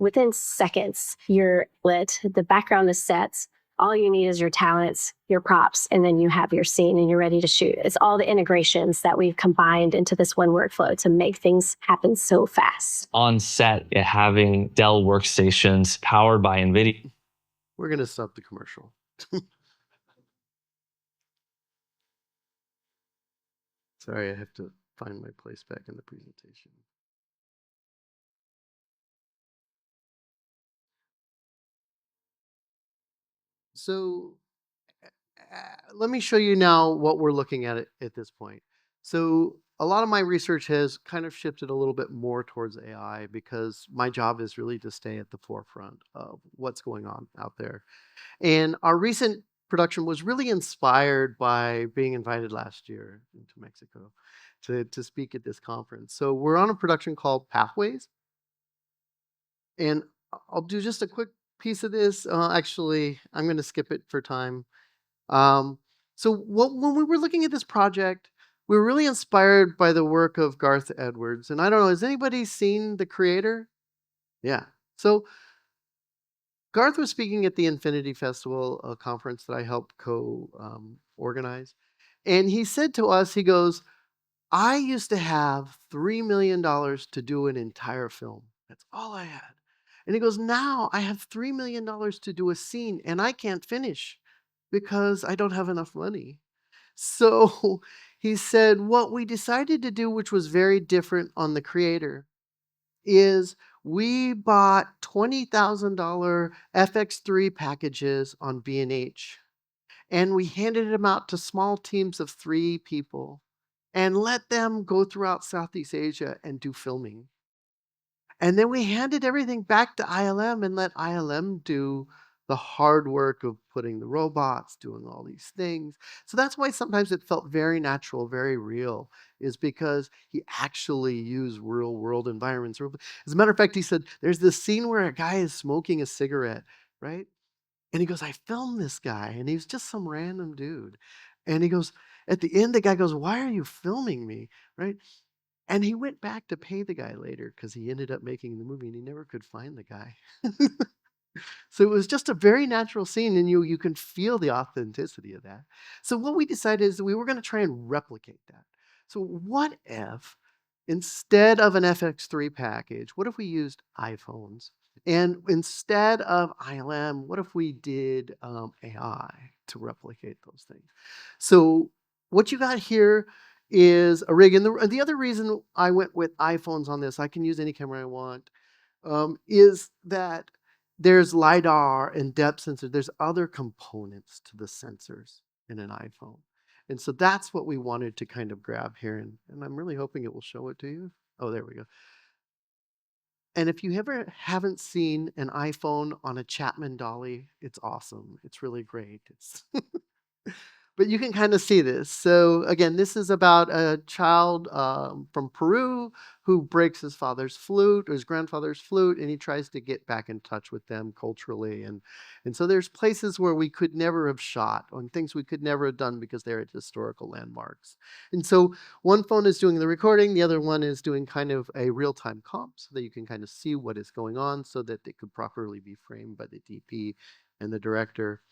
Within seconds, you're lit, the background is set, all you need is your talents, your props, and then you have your scene and you're ready to shoot. It's all the integrations that we've combined into this one workflow to make things happen so fast. On set, having Dell workstations powered by NVIDIA. We're going to stop the commercial. Sorry, I have to find my place back in the presentation. So let me show you now what we're looking at this point. So a lot of my research has kind of shifted a little bit more towards AI because my job is really to stay at the forefront of what's going on out there. And our recent production was really inspired by being invited last year into Mexico to speak at this conference. So we're on a production called Pathways. And I'll do just a quick piece of this. Actually, I'm going to skip it for time. When we were looking at this project, we were really inspired by the work of Garth Edwards. And I don't know, has anybody seen The Creator? Yeah. So Garth was speaking at the Infinity Festival, a conference that I helped co-organize. And he said to us, he goes, I used to have $3 million to do an entire film. That's all I had. And he goes, now I have $3 million to do a scene and I can't finish because I don't have enough money. So he said, what we decided to do, which was very different on The Creator, is we bought $20,000 FX3 packages on B&H, and we handed them out to small teams of 3 people and let them go throughout Southeast Asia and do filming. And then we handed everything back to ILM and let ILM do the hard work of putting the robots, doing all these things. So that's why sometimes it felt very natural, very real, is because he actually used real world environments. As a matter of fact, he said, there's this scene where a guy is smoking a cigarette, right? And he goes, I filmed this guy, and he was just some random dude. And he goes, at the end, the guy goes, why are you filming me, right? And he went back to pay the guy later because he ended up making the movie and he never could find the guy. So it was just a very natural scene, and you can feel the authenticity of that. So what we decided is that we were going to try and replicate that. So what if, instead of an FX3 package, what if we used iPhones? And instead of ILM, what if we did AI to replicate those things? So what you got here is a rig. And the other reason I went with iPhones on this, I can use any camera I want, is that there's LiDAR and depth sensor. There's other components to the sensors in an iPhone. And so that's what we wanted to kind of grab here. And I'm really hoping it will show it to you. Oh, there we go. And if you ever haven't seen an iPhone on a Chapman dolly, it's awesome. It's really great. But you can kind of see this. So again, this is about a child from Peru who breaks his father's flute or his grandfather's flute, and he tries to get back in touch with them culturally. And so there's places where we could never have shot, on things we could never have done because they're at historical landmarks. And so one phone is doing the recording, the other one is doing kind of a real-time comp so that you can kind of see what is going on so that it could properly be framed by the DP and the director.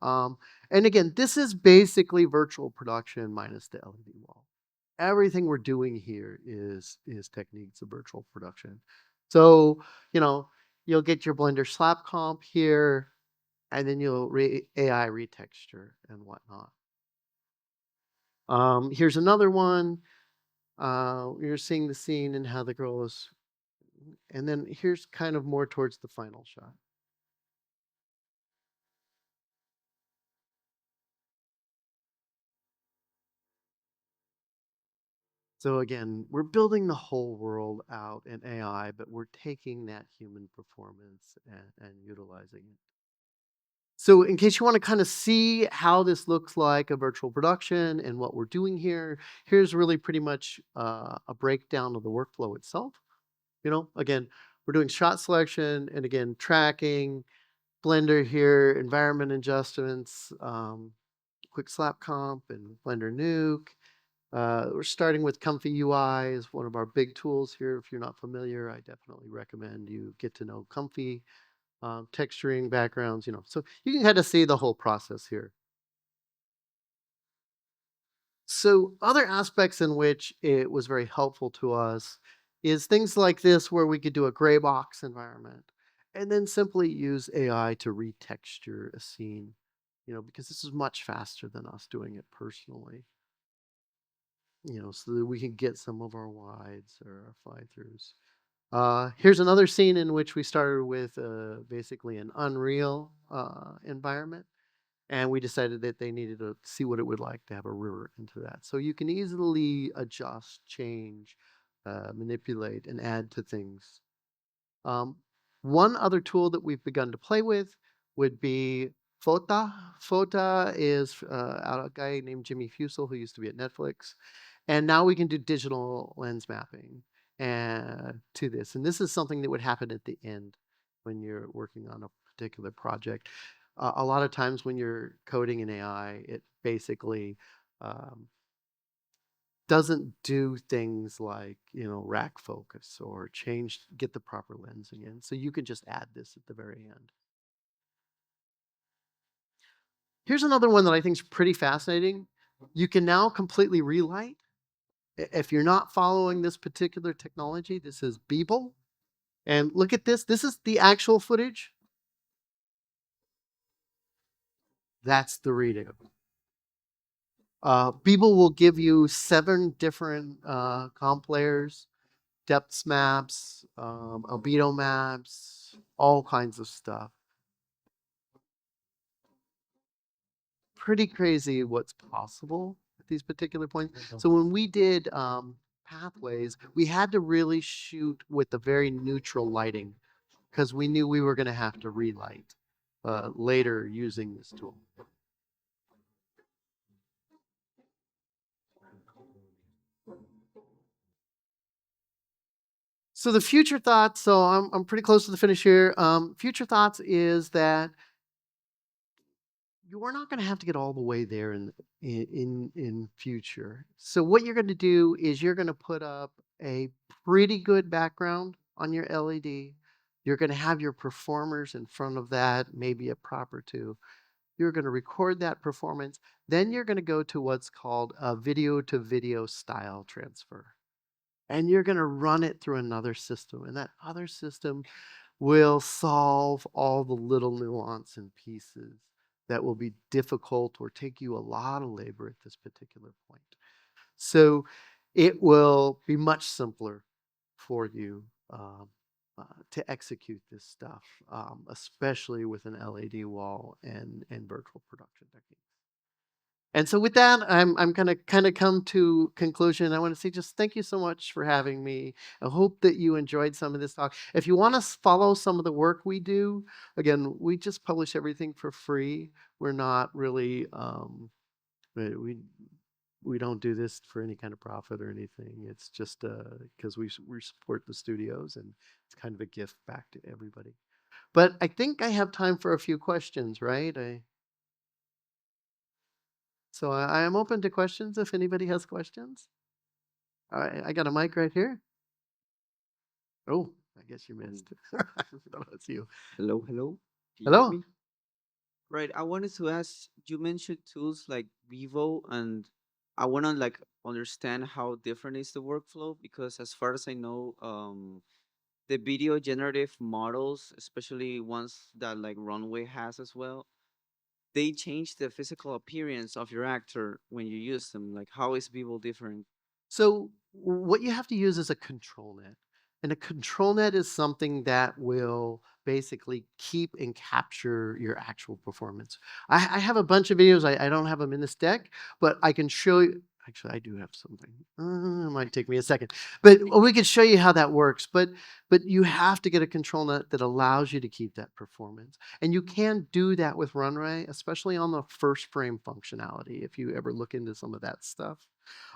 And again, this is basically virtual production minus the LED wall. Everything we're doing here is techniques of virtual production. So, you'll get your Blender slap comp here, and then you'll AI retexture and whatnot. Here's another one. You're seeing the scene and how the girl is. And then here's kind of more towards the final shot. So again, we're building the whole world out in AI, but we're taking that human performance and utilizing it. So in case you want to kind of see how this looks like a virtual production and what we're doing here, here's really pretty much a breakdown of the workflow itself. Again, we're doing shot selection and again, tracking, Blender here, environment adjustments, quick slap comp and Blender nuke. We're starting with Comfy UI is one of our big tools here. If you're not familiar, I definitely recommend you get to know Comfy, texturing, backgrounds, So you can kind of see the whole process here. So other aspects in which it was very helpful to us is things like this where we could do a gray box environment and then simply use AI to retexture a scene, because this is much faster than us doing it personally. So that we can get some of our wides or our fly-throughs. Here's another scene in which we started with basically an Unreal environment. And we decided that they needed to see what it would like to have a river into that. So you can easily adjust, change, manipulate, and add to things. One other tool that we've begun to play with would be Fota. Fota is a guy named Jimmy Fusel who used to be at Netflix. And now we can do digital lens mapping to this. And this is something that would happen at the end when you're working on a particular project. A lot of times when you're coding in AI, it basically doesn't do things like, rack focus or get the proper lens again. So you can just add this at the very end. Here's another one that I think is pretty fascinating. You can now completely relight. If you're not following this particular technology, this is Beeple. And look at this. This is the actual footage. That's the reading. Beeple will give you 7 different comp layers, depths maps, albedo maps, all kinds of stuff. Pretty crazy what's possible at these particular points. So when we did pathways, we had to really shoot with the very neutral lighting because we knew we were going to have to relight later using this tool. So the future thoughts, so I'm pretty close to the finish here. Future thoughts is that you're not going to have to get all the way there in future. So what you're going to do is you're going to put up a pretty good background on your LED. You're going to have your performers in front of that, maybe a prop or two. You're going to record that performance. Then you're going to go to what's called a video to video style transfer. And you're going to run it through another system. And that other system will solve all the little nuance and pieces that will be difficult or take you a lot of labor at this particular point. So it will be much simpler for you to execute this stuff, especially with an LED wall and virtual production techniques. And so with that, I'm going to kind of come to conclusion. I want to say just thank you so much for having me. I hope that you enjoyed some of this talk. If you want to follow some of the work we do, again, we just publish everything for free. We're not really, we don't do this for any kind of profit or anything. It's just because we support the studios and it's kind of a gift back to everybody. But I think I have time for a few questions, right? So I am open to questions if anybody has questions. All right, I got a mic right here. Oh, I guess you missed. That's you. Hello, hello. Can you Hello. hear me? Right, I wanted to ask, you mentioned tools like Vivo, and I want to understand how different is the workflow, because as far as I know, the video generative models, especially ones that Runway has as well, they change the physical appearance of your actor when you use them. How is Vivo different? So what you have to use is a control net. And a control net is something that will basically keep and capture your actual performance. I have a bunch of videos. I don't have them in this deck, but I can show you. Actually, I do have something. It might take me a second. But we could show you how that works. But you have to get a control net that allows you to keep that performance. And you can do that with Runway, especially on the first frame functionality, if you ever look into some of that stuff.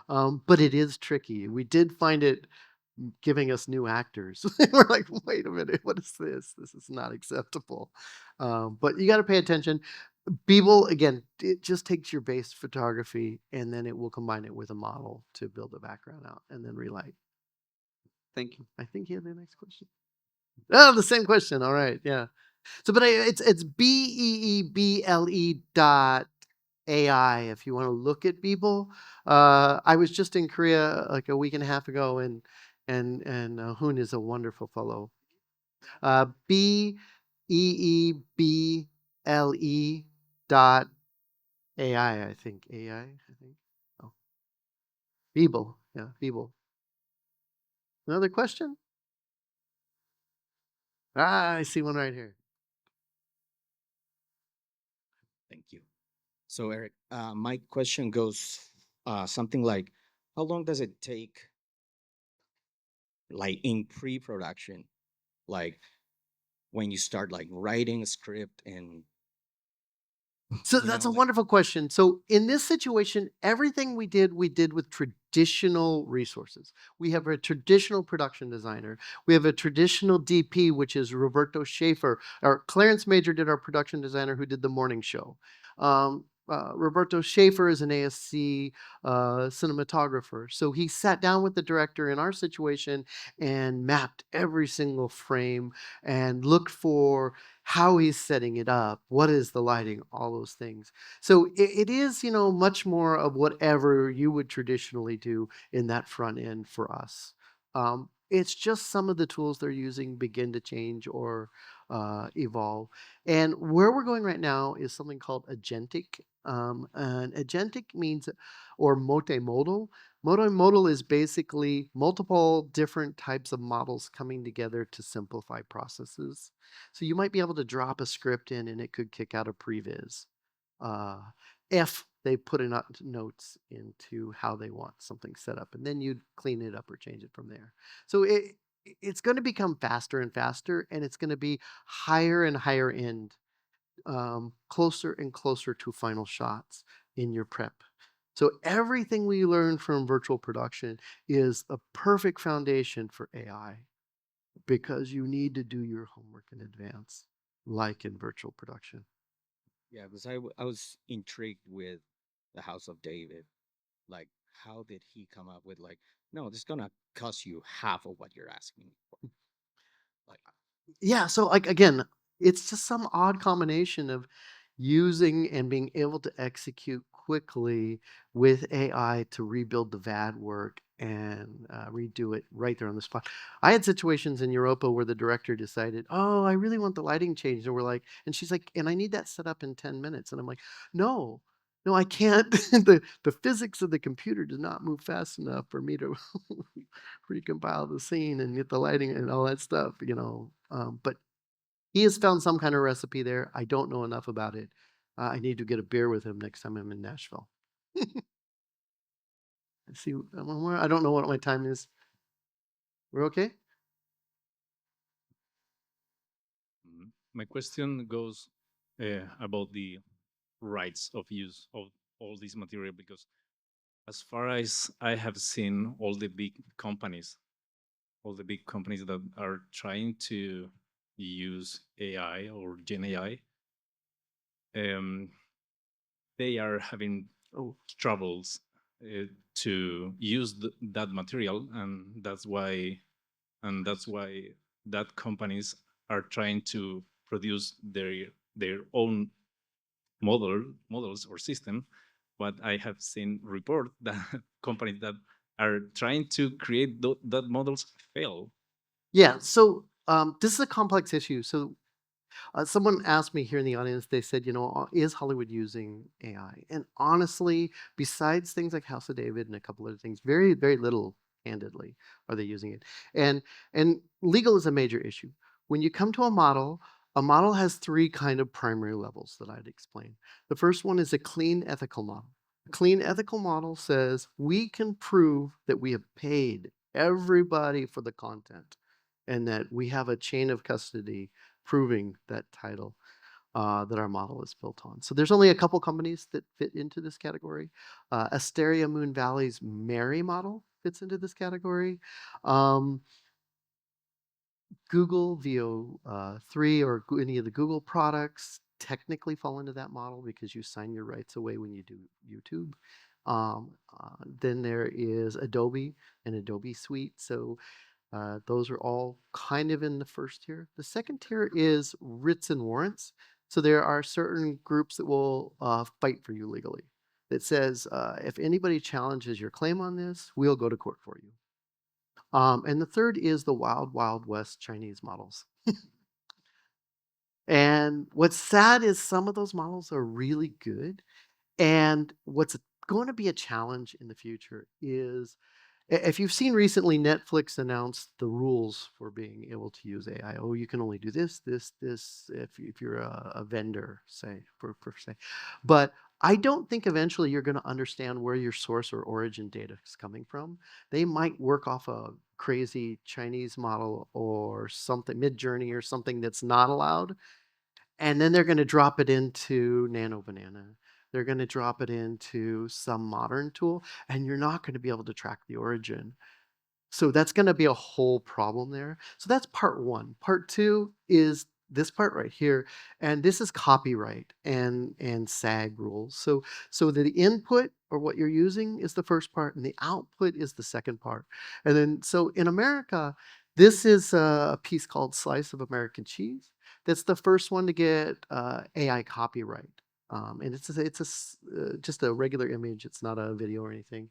But it is tricky. We did find it giving us new actors. We're like, wait a minute, what is this? This is not acceptable. But you got to pay attention. Beeple, again, it just takes your base photography and then it will combine it with a model to build a background out and then relight. Thank you. I think you had the next question. Oh, the same question. All right, yeah. So, but it's BEEBLE.AI if you want to look at Beeple. I was just in Korea like a week and a half ago, and Hoon is a wonderful fellow. BEEBLE.AI, I think. AI, I think. Oh, Beeple. Yeah, Beeple. Another question? I see one right here. Thank you. So, Eric, my question goes something like, how long does it take, like in pre-production, like when you start like writing a script and So you that's know, a like wonderful question. So in this situation, everything we did with traditional resources. We have a traditional production designer. We have a traditional DP, which is Roberto Schaefer. Or Clarence Major did our production designer who did the morning show. Roberto Schaefer is an ASC cinematographer. So he sat down with the director in our situation and mapped every single frame and looked for how he's setting it up, what is the lighting, all those things. So it is, much more of whatever you would traditionally do in that front end for us. It's just some of the tools they're using begin to change or evolve. And where we're going right now is something called agentic. And agentic means, or multimodal. Multimodal is basically multiple different types of models coming together to simplify processes. So you might be able to drop a script in and it could kick out a previs if they put enough notes into how they want something set up, and then you'd clean it up or change it from there. So it's going to become faster and faster, and it's going to be higher and higher end, closer and closer to final shots in your prep. So everything we learned from virtual production is a perfect foundation for AI because you need to do your homework in advance, like in virtual production. yeah, because I was intrigued with the House of David. Like, how did he come up with like, no, this is gonna cost you half of what you're asking for? Like, Yeah, so like again, it's just some odd combination of using and being able to execute quickly with AI to rebuild the VAD work and redo it right there on the spot. I had situations in Europa where the director decided, "Oh, I really want the lighting changed," and we're like, and she's like, "And I need that set up in 10 minutes," and I'm like, "No." No, I can't. The physics of the computer does not move fast enough for me to recompile the scene and get the lighting and all that stuff. But he has found some kind of recipe there. I don't know enough about it. I need to get a beer with him next time I'm in Nashville. Let's see, one more. I don't know what my time is. We're okay? My question goes about the rights of use of all this material, because as far as I have seen, all the big companies that are trying to use AI or Gen AI, they are having troubles to use that material, and that's why that companies are trying to produce their own models or system. But I have seen report that companies that are trying to create that models fail. Yeah, so this is a complex issue. So someone asked me here in the audience, they said, is Hollywood using AI? And honestly, besides things like House of David and a couple other things, very, very little, candidly, are they using it. And legal is a major issue. When you come to a model has three kind of primary levels that I'd explain. The first one is a clean ethical model. A clean ethical model says we can prove that we have paid everybody for the content and that we have a chain of custody proving that title that our model is built on. So there's only a couple companies that fit into this category. Asteria Moon Valley's Mary model fits into this category. Google VO3 or any of the Google products technically fall into that model because you sign your rights away when you do YouTube. Then there is Adobe and Adobe Suite. So those are all kind of in the first tier. The second tier is writs and warrants. So there are certain groups that will fight for you legally. That says if anybody challenges your claim on this, we'll go to court for you. And the third is the wild, wild west Chinese models. And what's sad is some of those models are really good. And what's going to be a challenge in the future is if you've seen recently, Netflix announced the rules for being able to use AI. Oh, you can only do this, if you're a vendor, say, per se. But I don't think eventually you're going to understand where your source or origin data is coming from. They might work off a crazy Chinese model or something, Mid-Journey or something that's not allowed. And then they're going to drop it into Nano Banana. They're going to drop it into some modern tool, and you're not going to be able to track the origin. So that's going to be a whole problem there. So that's part one. Part two is this part right here, and this is copyright and SAG rules. So the input or what you're using is the first part, and the output is the second part. And then so in America, this is a piece called Slice of American Cheese. That's the first one to get AI copyright. And just a regular image. It's not a video or anything.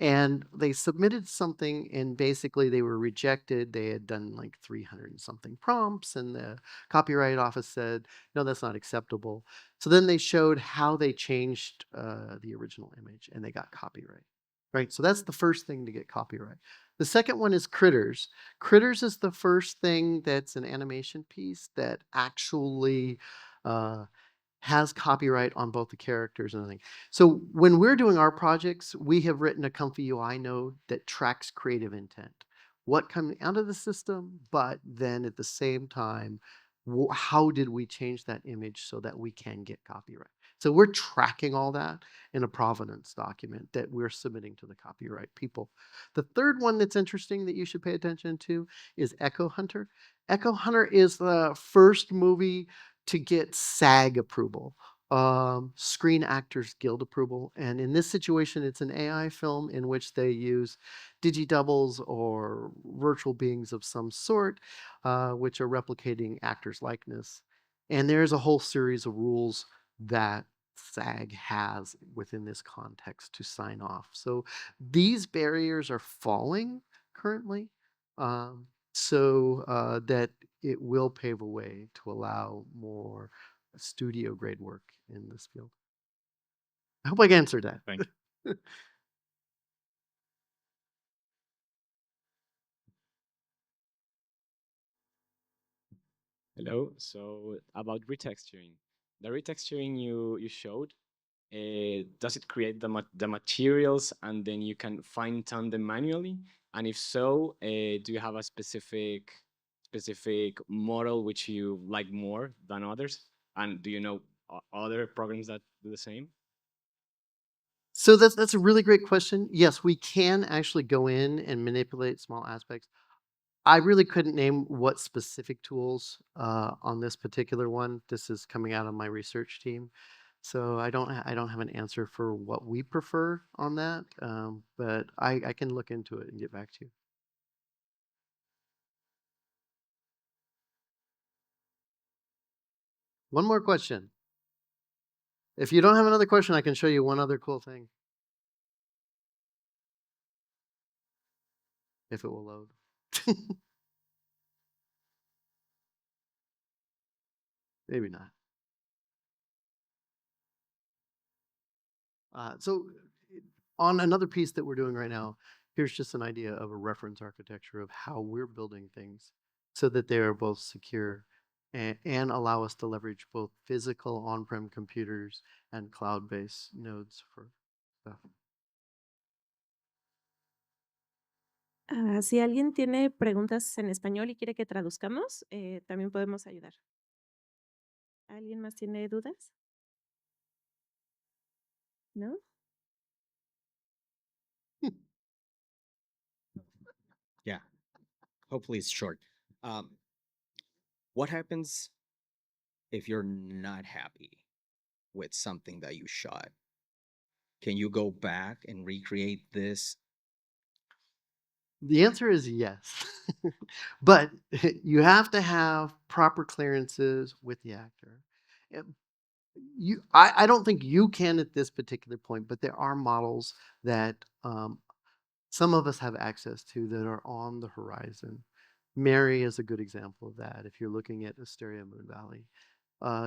And they submitted something, and basically they were rejected. They had done like 300 and something prompts, and the copyright office said, no, that's not acceptable. So then they showed how they changed the original image, and they got copyright. Right, so that's the first thing to get copyright. The second one is Critters. Critters is the first thing that's an animation piece that actually has copyright on both the characters and everything. So when we're doing our projects, we have written a Comfy UI node that tracks creative intent. What comes out of the system, but then at the same time, how did we change that image so that we can get copyright? So we're tracking all that in a provenance document that we're submitting to the copyright people. The third one that's interesting that you should pay attention to is Echo Hunter. Echo Hunter is the first movie to get SAG approval, Screen Actors Guild approval. And in this situation, it's an AI film in which they use digidoubles or virtual beings of some sort, which are replicating actors' likeness. And there's a whole series of rules that SAG has within this context to sign off. So these barriers are falling currently, that it will pave a way to allow more studio grade work in this field. I hope I answered that. Thank you. Hello. So about retexturing, the retexturing you showed, does it create the materials and then you can fine tune them manually? And if so, do you have a specific model which you like more than others? And do you know other programs that do the same? So that's a really great question. Yes, we can actually go in and manipulate small aspects. I really couldn't name what specific tools on this particular one. This is coming out of my research team. So I don't have an answer for what we prefer on that, but I can look into it and get back to you. One more question. If you don't have another question, I can show you one other cool thing. If it will load. Maybe not. So on another piece that we're doing right now, here's just an idea of a reference architecture of how we're building things so that they are both secure and allow us to leverage both physical on-prem computers and cloud-based nodes for stuff. Si alguien tiene preguntas en español y quiere que traduzcamos, también podemos ayudar. ¿Alguien más tiene dudas? ¿No? Yeah, hopefully it's short. What happens if you're not happy with something that you shot? Can you go back and recreate this? The answer is yes. But you have to have proper clearances with the actor. I don't think you can at this particular point, but there are models that some of us have access to that are on the horizon. Mary is a good example of that. If you're looking at Asteria Moon Valley,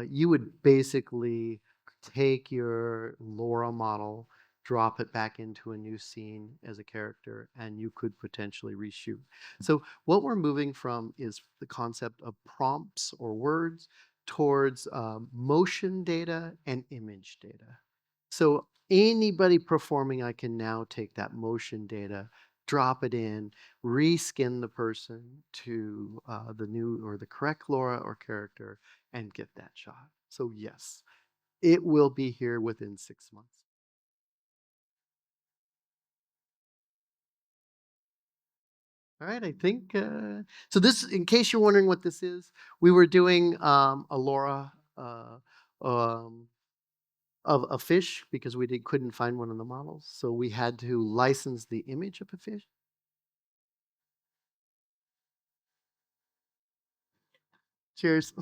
you would basically take your Laura model, drop it back into a new scene as a character, and you could potentially reshoot. So what we're moving from is the concept of prompts or words towards motion data and image data. So anybody performing, I can now take that motion data, drop it in, reskin the person to the new or the correct Laura or character, and get that shot. So yes, it will be here within 6 months. All right, I think so. This, in case you're wondering what this is, we were doing a Laura of a fish because we couldn't find one of the models, so we had to license the image of a fish. Cheers.